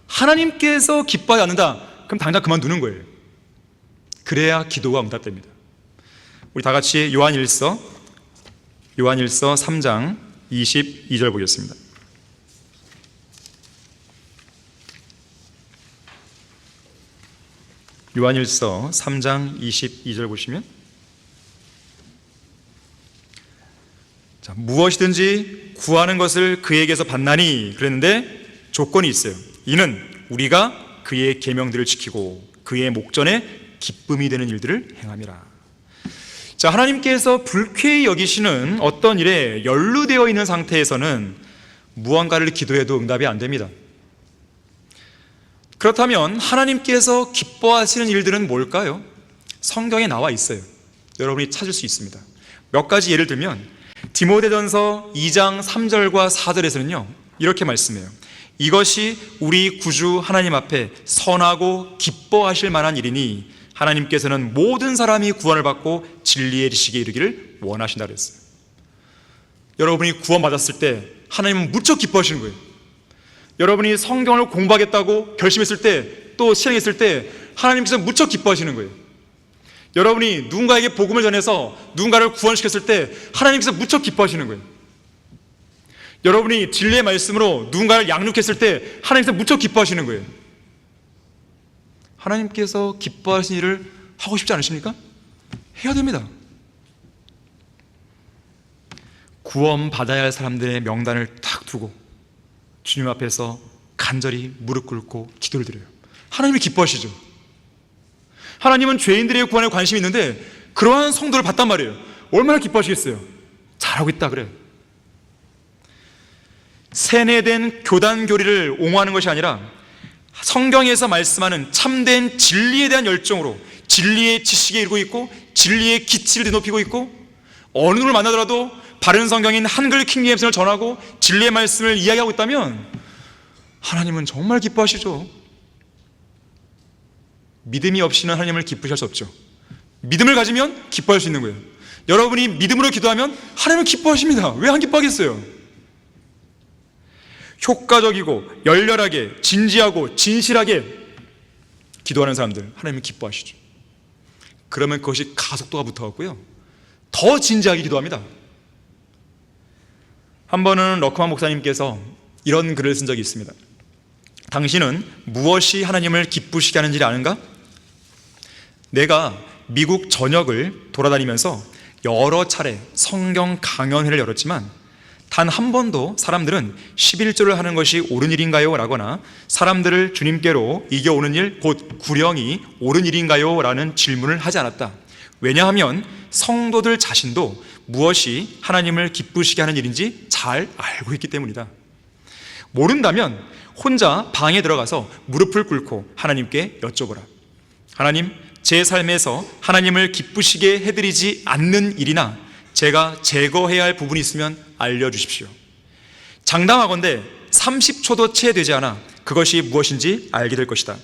하나님께서 기뻐하지 않는다, 그럼 당장 그만두는 거예요. 그래야 기도가 응답됩니다. 우리 다 같이 요한일서 3장 22절 보겠습니다. 요한일서 3장 22절 보시면, 자, 무엇이든지 구하는 것을 그에게서 받나니, 그랬는데 조건이 있어요. 이는 우리가 그의 계명들을 지키고 그의 목전에 기쁨이 되는 일들을 행함이라. 자, 하나님께서 불쾌히 여기시는 어떤 일에 연루되어 있는 상태에서는 무언가를 기도해도 응답이 안 됩니다. 그렇다면 하나님께서 기뻐하시는 일들은 뭘까요? 성경에 나와 있어요. 여러분이 찾을 수 있습니다. 몇 가지 예를 들면 디모데전서 2장 3절과 4절에서는요 이렇게 말씀해요. 이것이 우리 구주 하나님 앞에 선하고 기뻐하실 만한 일이니 하나님께서는 모든 사람이 구원을 받고 진리의 지식에 이르기를 원하신다 그랬어요. 여러분이 구원받았을 때 하나님은 무척 기뻐하시는 거예요. 여러분이 성경을 공부하겠다고 결심했을 때, 또 실행했을 때 하나님께서 무척 기뻐하시는 거예요. 여러분이 누군가에게 복음을 전해서 누군가를 구원시켰을 때 하나님께서 무척 기뻐하시는 거예요. 여러분이 진리의 말씀으로 누군가를 양육했을 때 하나님께서 무척 기뻐하시는 거예요. 하나님께서 기뻐하시는 일을 하고 싶지 않으십니까? 해야 됩니다. 구원받아야 할 사람들의 명단을 딱 두고 주님 앞에서 간절히 무릎 꿇고 기도를 드려요. 하나님이 기뻐하시죠. 하나님은 죄인들의 구원에 관심이 있는데 그러한 성도를 봤단 말이에요. 얼마나 기뻐하시겠어요. 잘하고 있다 그래요. 세뇌된 교단 교리를 옹호하는 것이 아니라 성경에서 말씀하는 참된 진리에 대한 열정으로 진리의 지식에 이르고 있고 진리의 기치를 높이고 있고 어느 누구를 만나더라도 바른 성경인 한글 킹제임스를 전하고 진리의 말씀을 이야기하고 있다면 하나님은 정말 기뻐하시죠. 믿음이 없이는 하나님을 기쁘실 수 없죠. 믿음을 가지면 기뻐할 수 있는 거예요. 여러분이 믿음으로 기도하면 하나님은 기뻐하십니다. 왜 안 기뻐하겠어요? 효과적이고 열렬하게 진지하고 진실하게 기도하는 사람들 하나님은 기뻐하시죠. 그러면 그것이 가속도가 붙어갖고요 더 진지하게 기도합니다. 한 번은 러크만 목사님께서 이런 글을 쓴 적이 있습니다. 당신은 무엇이 하나님을 기쁘시게 하는지 아는가? 내가 미국 전역을 돌아다니면서 여러 차례 성경 강연회를 열었지만 단 한 번도 사람들은 11조를 하는 것이 옳은 일인가요? 라거나 사람들을 주님께로 이겨오는 일, 곧 구령이 옳은 일인가요? 라는 질문을 하지 않았다. 왜냐하면 성도들 자신도 무엇이 하나님을 기쁘시게 하는 일인지 잘 알고 있기 때문이다. 모른다면 혼자 방에 들어가서 무릎을 꿇고 하나님께 여쭤보라. 하나님, 제 삶에서 하나님을 기쁘시게 해드리지 않는 일이나 제가 제거해야 할 부분이 있으면 알려주십시오. 장담하건대 30초도 채 되지 않아 그것이 무엇인지 알게 될 것이다.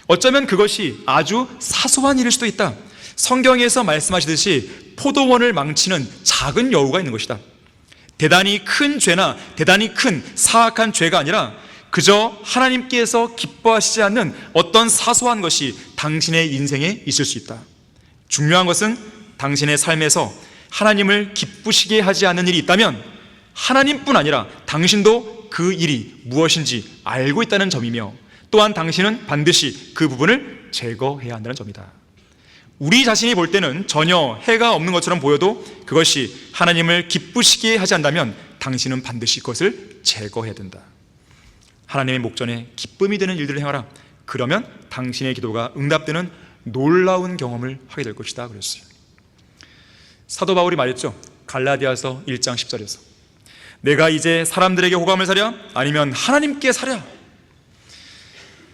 어쩌면 그것이 아주 사소한 일일 수도 있다. 성경에서 말씀하시듯이 포도원을 망치는 작은 여우가 있는 것이다. 대단히 큰 죄나 대단히 큰 사악한 죄가 아니라 그저 하나님께서 기뻐하시지 않는 어떤 사소한 것이 당신의 인생에 있을 수 있다. 중요한 것은 당신의 삶에서 하나님을 기쁘시게 하지 않는 일이 있다면 하나님뿐 아니라 당신도 그 일이 무엇인지 알고 있다는 점이며 또한 당신은 반드시 그 부분을 제거해야 한다는 점이다. 우리 자신이 볼 때는 전혀 해가 없는 것처럼 보여도 그것이 하나님을 기쁘시게 하지 않는다면 당신은 반드시 그것을 제거해야 된다. 하나님의 목전에 기쁨이 되는 일들을 행하라. 그러면 당신의 기도가 응답되는 놀라운 경험을 하게 될 것이다 그랬어요. 사도 바울이 말했죠. 갈라디아서 1장 10절에서 내가 이제 사람들에게 호감을 사랴? 아니면 하나님께 사랴?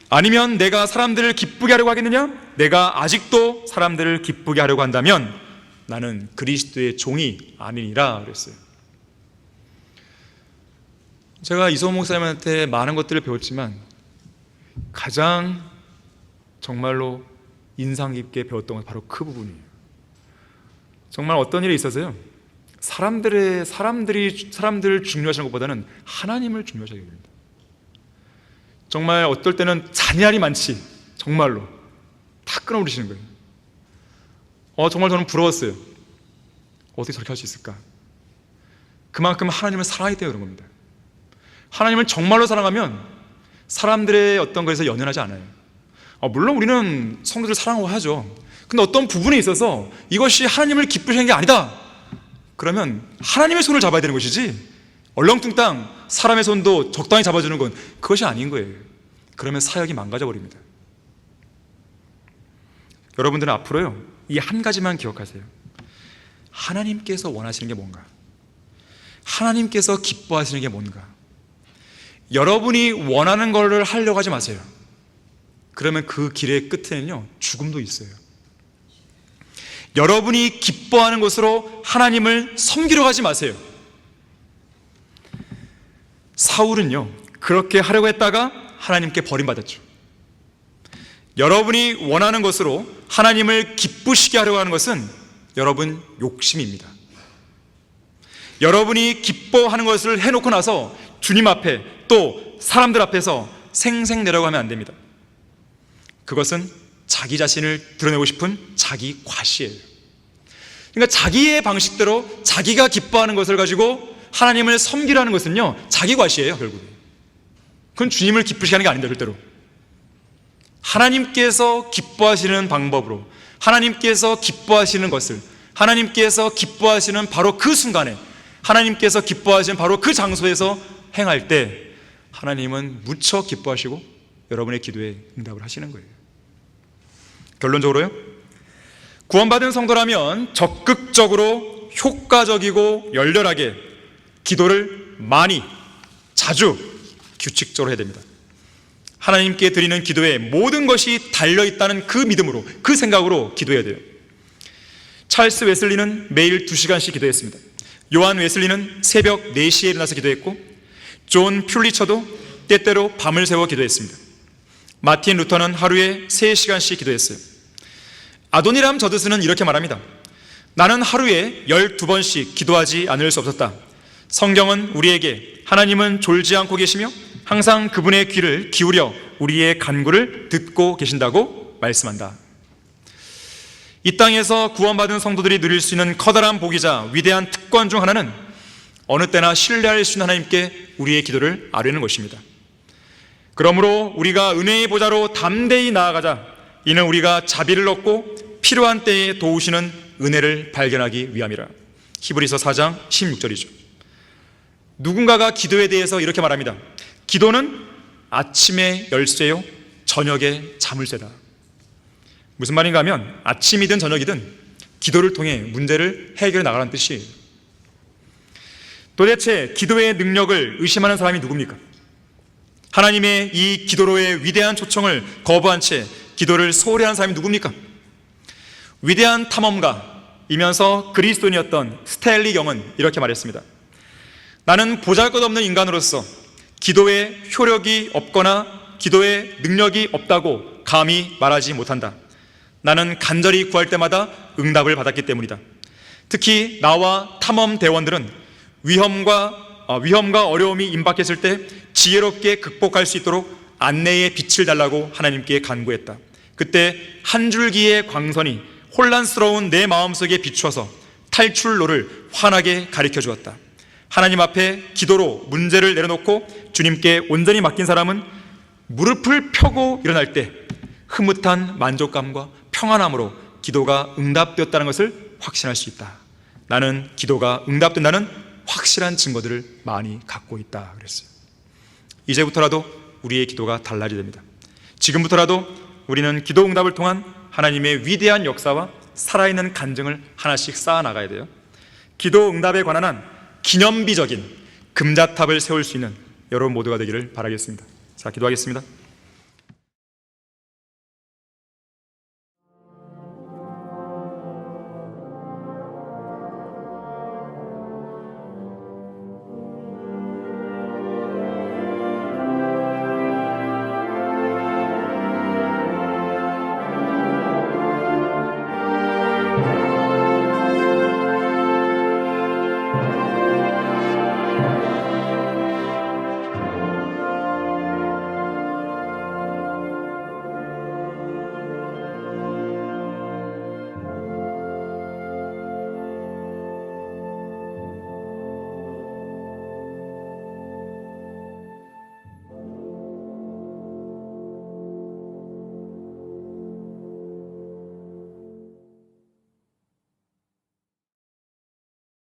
아니면 내가 사람들을 기쁘게 하려고 하겠느냐? 내가 아직도 사람들을 기쁘게 하려고 한다면 나는 그리스도의 종이 아니니라 그랬어요. 제가 이소호 목사님한테 많은 것들을 배웠지만 가장 정말로 인상 깊게 배웠던 건 바로 그 부분이에요. 정말 어떤 일이 있어서요, 사람들을 중요하시는 것보다는 하나님을 중요하셔야 됩니다. 정말 어떨 때는 잔인이 많지, 정말로 다 끊어버리시는 거예요. 정말 저는 부러웠어요. 어떻게 저렇게 할 수 있을까? 그만큼 하나님을 사랑하기 때문에 그런 겁니다. 하나님을 정말로 사랑하면 사람들의 어떤 것에서 연연하지 않아요. 물론 우리는 성도들 사랑하고 하죠. 근데 어떤 부분에 있어서 이것이 하나님을 기쁘시는 게 아니다, 그러면 하나님의 손을 잡아야 되는 것이지, 얼렁뚱땅 사람의 손도 적당히 잡아주는 건 그것이 아닌 거예요. 그러면 사역이 망가져 버립니다. 여러분들은 앞으로요, 이 한 가지만 기억하세요. 하나님께서 원하시는 게 뭔가, 하나님께서 기뻐하시는 게 뭔가. 여러분이 원하는 것을 하려고 하지 마세요. 그러면 그 길의 끝에는요, 죽음도 있어요. 여러분이 기뻐하는 것으로 하나님을 섬기려고 하지 마세요. 사울은요, 그렇게 하려고 했다가 하나님께 버림받았죠. 여러분이 원하는 것으로 하나님을 기쁘시게 하려고 하는 것은 여러분 욕심입니다. 여러분이 기뻐하는 것을 해놓고 나서 주님 앞에 또 사람들 앞에서 생색내려고 하면 안 됩니다. 그것은 자기 자신을 드러내고 싶은 자기 과시예요. 그러니까 자기의 방식대로 자기가 기뻐하는 것을 가지고 하나님을 섬기라는 것은요, 자기 과시예요. 결국은 그건 주님을 기쁘시게 하는 게 아닌데, 절대로. 하나님께서 기뻐하시는 방법으로, 하나님께서 기뻐하시는 것을, 하나님께서 기뻐하시는 바로 그 순간에, 하나님께서 기뻐하시는 바로 그 장소에서 행할 때 하나님은 무척 기뻐하시고 여러분의 기도에 응답을 하시는 거예요. 결론적으로요, 구원받은 성도라면 적극적으로 효과적이고 열렬하게 기도를 많이, 자주, 규칙적으로 해야 됩니다. 하나님께 드리는 기도에 모든 것이 달려있다는 그 믿음으로, 그 생각으로 기도해야 돼요. 찰스 웨슬리는 매일 2시간씩 기도했습니다. 요한 웨슬리는 새벽 4시에 일어나서 기도했고, 존 퓰리처도 때때로 밤을 새워 기도했습니다. 마틴 루터는 하루에 3시간씩 기도했어요. 아도니람 저드스는 이렇게 말합니다. 나는 하루에 12번씩 기도하지 않을 수 없었다. 성경은 우리에게 하나님은 졸지 않고 계시며 항상 그분의 귀를 기울여 우리의 간구를 듣고 계신다고 말씀한다. 이 땅에서 구원받은 성도들이 누릴 수 있는 커다란 복이자 위대한 특권 중 하나는 어느 때나 신뢰할 수 있는 하나님께 우리의 기도를 아뢰는 것입니다. 그러므로 우리가 은혜의 보좌로 담대히 나아가자. 이는 우리가 자비를 얻고 필요한 때에 도우시는 은혜를 발견하기 위함이라. 히브리서 4장 16절이죠. 누군가가 기도에 대해서 이렇게 말합니다. 기도는 아침의 열쇠요 저녁에 자물쇠다. 무슨 말인가 하면 아침이든 저녁이든 기도를 통해 문제를 해결해 나가라는 뜻이에요. 도대체 기도의 능력을 의심하는 사람이 누굽니까? 하나님의 이 기도로의 위대한 초청을 거부한 채 기도를 소홀히 하는 사람이 누굽니까? 위대한 탐험가이면서 그리스도인이었던 스탠리 영은 이렇게 말했습니다. 나는 보잘것없는 인간으로서 기도에 효력이 없거나 기도에 능력이 없다고 감히 말하지 못한다. 나는 간절히 구할 때마다 응답을 받았기 때문이다. 특히 나와 탐험 대원들은 위험과 어려움이 임박했을 때 지혜롭게 극복할 수 있도록 안내의 빛을 달라고 하나님께 간구했다. 그때 한 줄기의 광선이 혼란스러운 내 마음속에 비추어서 탈출로를 환하게 가르쳐 주었다. 하나님 앞에 기도로 문제를 내려놓고 주님께 온전히 맡긴 사람은 무릎을 펴고 일어날 때 흐뭇한 만족감과 평안함으로 기도가 응답되었다는 것을 확신할 수 있다. 나는 기도가 응답된다는 확실한 증거들을 많이 갖고 있다 그랬어요. 이제부터라도 우리의 기도가 달라져야 됩니다. 지금부터라도 우리는 기도 응답을 통한 하나님의 위대한 역사와 살아있는 간증을 하나씩 쌓아 나가야 돼요. 기도 응답에 관한 한 기념비적인 금자탑을 세울 수 있는 여러분 모두가 되기를 바라겠습니다. 자, 기도하겠습니다.